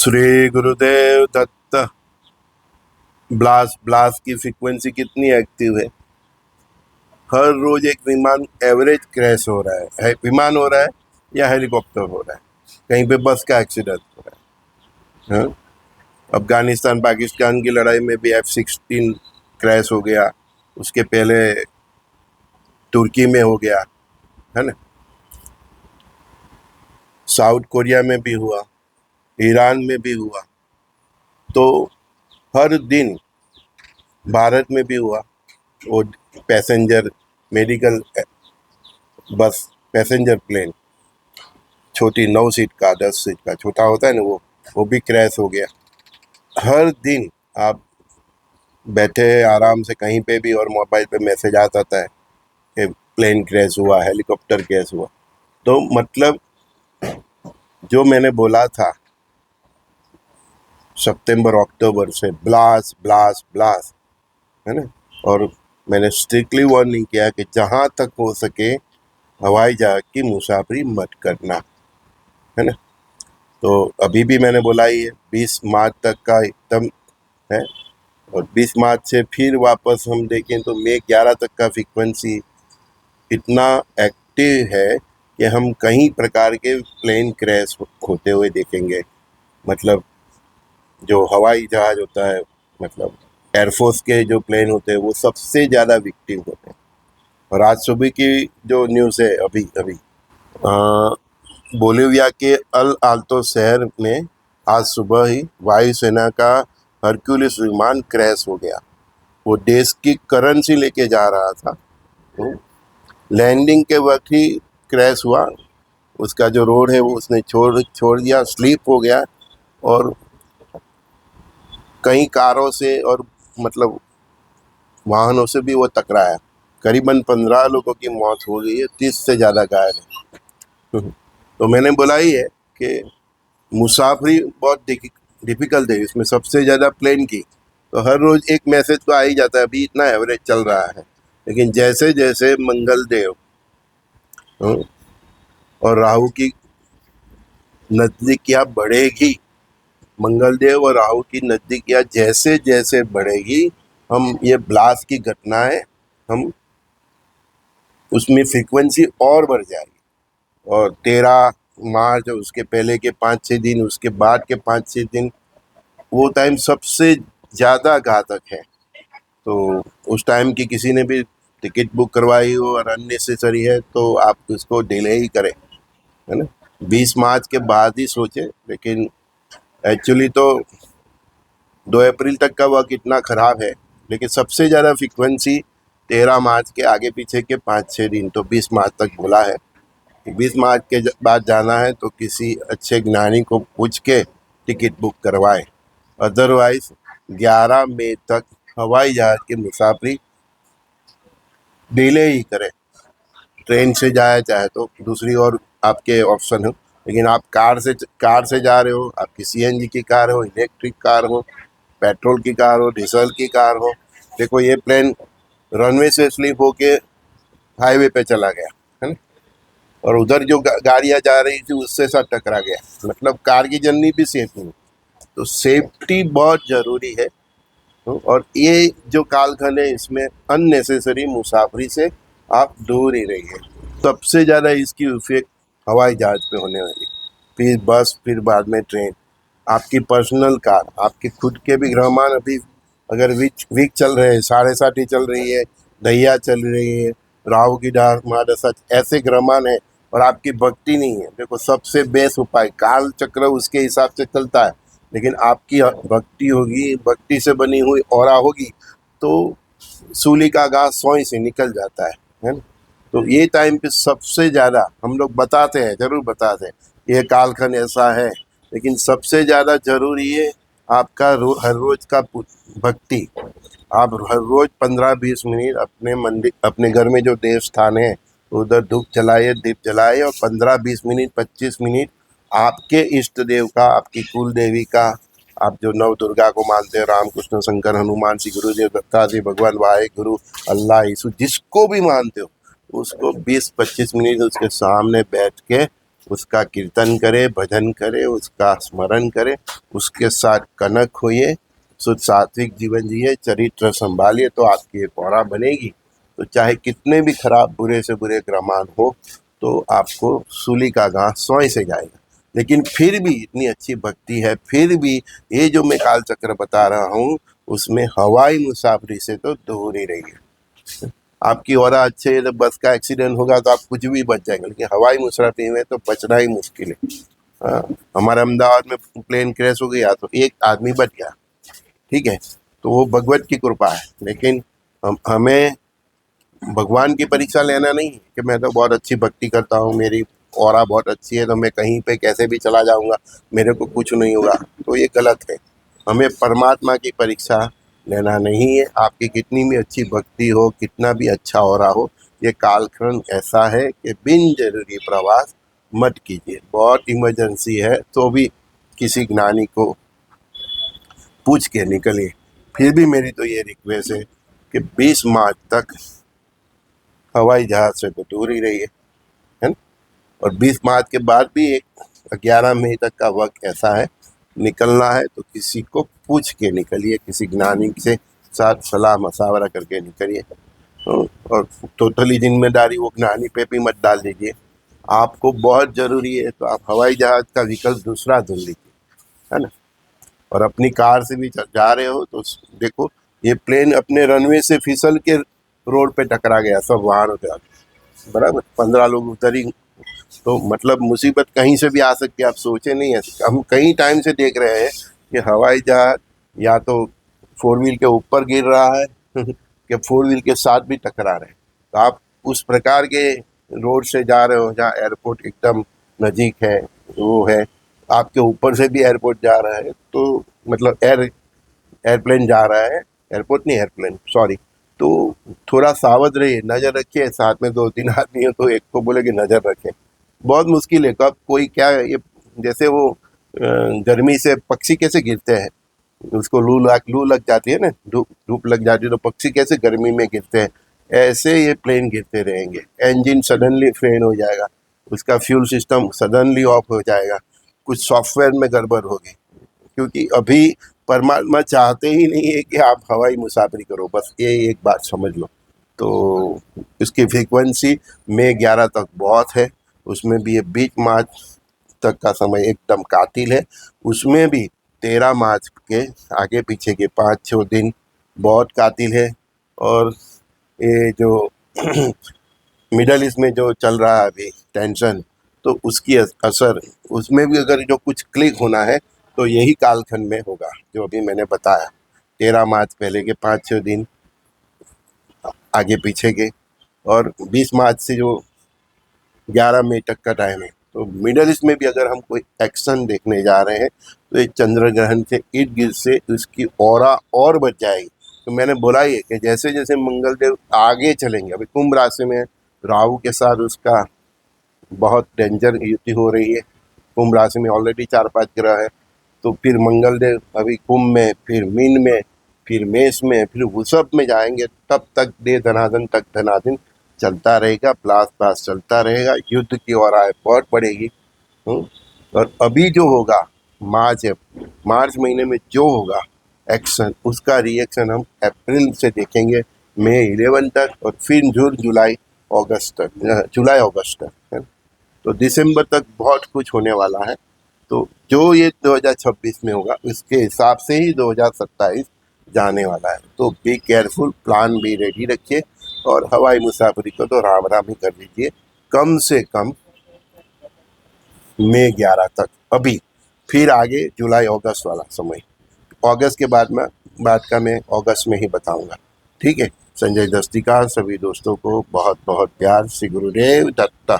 Shri Gurudev Datta. Blast blast की frequency कितनी active है। हर रोज एक विमान एवरेज क्रैश हो रहा है, विमान हो रहा है या हेलीकॉप्टर हो रहा है, कहीं पे बस का एक्सीडेंट हो रहा है। हाँ? अफगानिस्तान पाकिस्तान की लड़ाई में भी F-16 क्रैश हो गया, उसके पहले तुर्की में हो गया है ना, साउथ कोरिया में भी हुआ, ईरान में भी हुआ। तो हर दिन भारत में भी हुआ। वो पैसेंजर मेडिकल बस, पैसेंजर प्लेन, छोटी 9 सीट का 10 सीट का छोटा होता है ना, वो भी क्रैश हो गया। हर दिन आप बैठे आराम से कहीं पे भी और मोबाइल पे मैसेज आ जाता है कि प्लेन क्रैश हुआ, हेलीकॉप्टर क्रैश हुआ। तो मतलब जो मैंने बोला था सितंबर अक्टूबर से ब्लास्ट ब्लास्ट ब्लास्ट, है ना, और मैंने स्ट्रिक्टली वार्निंग किया कि जहाँ तक हो सके हवाई जहाज की मुसाफरी मत करना, है ना। तो अभी भी मैंने बोला ही है 20 मार्च तक का एकदम है, और 20 मार्च से फिर वापस हम देखें तो मई 11 तक का फ्रीक्वेंसी इतना एक्टिव है कि हम कई प्रकार के प्लेन क्रैश होते हुए देखेंगे। मतलब जो हवाई जहाज होता है, मतलब एयरफोर्स के जो प्लेन होते हैं वो सबसे ज़्यादा विक्टिम होते हैं। और आज सुबह की जो न्यूज़ है अभी अभी बोलिविया के अल आल्तो शहर में आज सुबह ही वायुसेना का हरक्यूलिस विमान क्रैश हो गया। वो देश की करेंसी लेके जा रहा था, तो लैंडिंग के वक्त ही क्रैश हुआ। उसका जो रोड है वो उसने छोड़ दिया, स्लिप हो गया और कई कारों से और मतलब वाहनों से भी वो टकराया। करीबन 15 लोगों की मौत हो गई है, 30 से ज़्यादा घायल है। तो मैंने बोला ही है कि मुसाफरी बहुत डिफिकल्ट है, इसमें सबसे ज़्यादा प्लेन की। तो हर रोज़ एक मैसेज तो आ ही जाता है, अभी इतना एवरेज चल रहा है। लेकिन जैसे जैसे मंगल देव और राहु की नज़दीकियाँ बढ़ेगी, मंगल देव और राहु की नज़दीकियाँ जैसे जैसे बढ़ेगी, हम ये ब्लास्ट की घटनाएं हम उसमें फ्रीक्वेंसी और बढ़ जाएगी। और 13 मार्च और उसके पहले के 5-6 दिन, उसके बाद के 5-6 दिन, वो टाइम सबसे ज़्यादा घातक है। तो उस टाइम की किसी ने भी टिकट बुक करवाई हो और अननेसेसरी है तो आप उसको डिले ही करें, है ना। 20 मार्च के बाद ही सोचें। लेकिन एक्चुअली तो 2 अप्रैल तक का वक्त इतना ख़राब है, लेकिन सबसे ज़्यादा फ्रीक्वेंसी 13 मार्च के आगे पीछे के 5-6 दिन, तो 20 मार्च तक बोला है। 20 मार्च के बाद जाना है तो किसी अच्छे ज्ञानी को पूछ के टिकट बुक करवाएं। अदरवाइज 11 मई तक हवाई जहाज की मुसाफरी डिले ही करें। ट्रेन से जाए चाहे तो दूसरी और आपके ऑप्शन हो, लेकिन आप कार से जा रहे हो, आपकी CNG की कार हो, इलेक्ट्रिक कार हो, पेट्रोल की कार हो, डीजल की कार हो। देखो ये प्लेन रनवे से स्लिप होके हाईवे पे चला गया, है ना, और उधर जो गाड़ियाँ जा रही थी उससे साथ टकरा गया। मतलब कार की जर्नी भी सेफ नहीं। तो सेफ्टी बहुत ज़रूरी है। और ये जो कालखंड है इसमें अननेसेसरी मुसाफरी से आप दूर ही रहिए। सबसे ज़्यादा इसकी इफेक्ट हवाई जहाज पे होने वाली, फिर बस, फिर बाद में ट्रेन। आपकी पर्सनल कार, आपके खुद के भी ग्रहमान अभी अगर वीक चल रहे हैं, 7.5 चल रही है, दैया चल रही है, राहु की महादशा, ऐसे ग्रहमान है और आपकी भक्ति नहीं है, देखो सबसे बेस्ट उपाय, काल चक्र उसके हिसाब से चलता है, लेकिन आपकी भक्ति होगी, भक्ति से बनी हुई ऑरा होगी, तो सूली का घास सोई से निकल जाता है ना। तो ये टाइम पे सबसे ज़्यादा हम लोग बताते हैं, ज़रूर बताते हैं ये कालखंड ऐसा है, लेकिन सबसे ज़्यादा ज़रूरी है आपका हर रोज़ का भक्ति। आप हर रोज़ 15-20 मिनट अपने मंदिर, अपने घर में जो देव स्थान है उधर धूप जलाइए, दीप जलाइए, और 15-20 मिनट 25 मिनट आपके इष्ट देव का, आपकी कुल देवी का, आप जो नव दुर्गा को मानते हैं, राम कृष्ण शंकर हनुमान श्री गुरुदेव दत्तात्रेय भगवान वाहे गुरु अल्लाह यीशु, जिसको भी मानते हो उसको 20-25 मिनट उसके सामने बैठ के उसका कीर्तन करे, भजन करे, उसका स्मरण करे, उसके साथ कनक होइए, शुद्ध सात्विक जीवन जिए, चरित्र संभालिए, तो आपकी एक औरा बनेगी। तो चाहे कितने भी खराब बुरे से बुरे ग्रहमान हो, तो आपको सूली का घास सोए से जाएगा। लेकिन फिर भी इतनी अच्छी भक्ति है, फिर भी ये जो मैं काल चक्र बता रहा हूँ, उसमें हवाई मुसाफरी से तो दूर ही रहिए। आपकी औरा अच्छे है तो बस का एक्सीडेंट होगा तो आप कुछ भी बच जाएंगे, लेकिन हवाई मुसाफरी में तो बचना ही मुश्किल है। हाँ, हमारे अहमदाबाद में प्लेन क्रैश हो गया तो एक आदमी बच गया, ठीक है, तो वो भगवत की कृपा है। लेकिन हमें भगवान की परीक्षा लेना नहीं कि मैं तो बहुत अच्छी भक्ति करता हूँ, मेरी ऑरा बहुत अच्छी है, तो मैं कहीं पे कैसे भी चला जाऊँगा, मेरे को कुछ नहीं होगा, तो ये गलत है। हमें परमात्मा की परीक्षा लेना नहीं है। आपकी कितनी भी अच्छी भक्ति हो, कितना भी अच्छा ऑरा हो, ये कालखंड ऐसा है कि बिन जरूरी प्रवास मत कीजिए। बहुत इमरजेंसी है तो भी किसी ज्ञानी को पूछ के निकलिए। फिर भी मेरी तो ये रिक्वेस्ट है कि 20 मार्च तक हवाई जहाज से तो दूर ही रहिए, है ना। और 20 मार्च के बाद भी एक 11 मई तक का वक्त ऐसा है, निकलना है तो किसी को पूछ के निकलिए, किसी ज्ञानी से साथ सलाह मसावरा करके निकलिए। और टोटली जिम्मेदारी वो ज्ञानी पे भी मत डाल दीजिए। आपको बहुत ज़रूरी है तो आप हवाई जहाज का विकल्प दूसरा ढूंढ लीजिए, है ना। और अपनी कार से भी जा रहे हो तो देखो, ये प्लेन अपने रनवे से फिसल के रोड पे टकरा गया, सब वाहनों के आगे, बराबर 15 लोग उतर ही। तो मतलब मुसीबत कहीं से भी आ सकती है, आप सोचे नहीं है। हम कई टाइम से देख रहे हैं कि हवाई जहाज या तो 4 व्हील के ऊपर गिर रहा है कि 4 व्हील के साथ भी टकरा रहे हैं। तो आप उस प्रकार के रोड से जा रहे हो जहाँ एयरपोर्ट एकदम नज़ीक है, वो है, आपके ऊपर से भी एयरपोर्ट जा रहा है, तो मतलब एयरप्लेन जा रहा है, एयरपोर्ट नहीं एयरप्लेन, सॉरी। तो थोड़ा सावध रहिए, नज़र रखिए। साथ में 2-3 आदमी हो तो एक को बोले कि नज़र रखें। बहुत मुश्किल है, कब कोई क्या ये, जैसे वो गर्मी से पक्षी कैसे गिरते हैं, उसको लू लग जाती है ना, धूप लग जाती है, तो पक्षी कैसे गर्मी में गिरते हैं, ऐसे ये प्लेन गिरते रहेंगे। इंजन सडनली फेल हो जाएगा, उसका फ्यूल सिस्टम सडनली ऑफ हो जाएगा, कुछ सॉफ्टवेयर में गड़बड़ होगी। क्योंकि अभी परमात्मा चाहते ही नहीं है कि आप हवाई मुसाफरी करो, बस ये एक बात समझ लो। तो इसकी फ्रीक्वेंसी मई 11 तक बहुत है, उसमें भी ये 20 मार्च तक का समय एकदम कातिल है। उसमें भी 13 मार्च के आगे पीछे के 5-6 दिन बहुत कातिल है। और ये जो मिडल ईस्ट में जो चल रहा है अभी टेंशन, तो उसकी असर, उसमें भी अगर जो कुछ क्लिक होना है तो यही कालखंड में होगा जो अभी मैंने बताया। 13 मार्च पहले के 5-6 दिन आगे पीछे के, और 20 मार्च से जो 11 मई तक का टाइम है। तो मिडल ईस्ट में भी अगर हम कोई एक्शन देखने जा रहे हैं तो ये चंद्र ग्रहण के इर्द गिर्द से उसकी ऑरा और बढ़ जाएगी। तो मैंने बोला ही है कि जैसे जैसे मंगल देव आगे चलेंगे, अभी कुंभ राशि में राहु के साथ उसका बहुत डेंजर युति हो रही है। कुंभ राशि में ऑलरेडी 4-5 ग्रह है, तो फिर मंगल देव अभी कुंभ में, फिर मीन में, फिर मेष में, फिर वृषभ में जाएंगे। तब तक दे धनाधन तक धनाधन चलता रहेगा, ब्लास्ट चलता रहेगा, युद्ध की ओर आए बहुत बढ़ेगी। और अभी जो होगा मार्च महीने में जो होगा एक्शन, उसका रिएक्शन हम अप्रैल से देखेंगे, मई 11 तक, और फिर जून जुलाई अगस्त तक, है। तो दिसंबर तक बहुत कुछ होने वाला है। तो जो ये 2026 में होगा उसके हिसाब से ही 2027 जाने वाला है। तो बी केयरफुल, प्लान भी रेडी रखिए, और हवाई मुसाफरी को तो राम राम ही कर लीजिए, कम से कम मई 11 तक अभी। फिर आगे जुलाई अगस्त वाला समय, अगस्त के बाद का मैं अगस्त में ही बताऊंगा, ठीक है। संजय दस्तिका सभी दोस्तों को बहुत बहुत प्यार, श्री गुरुदेव दत्ता।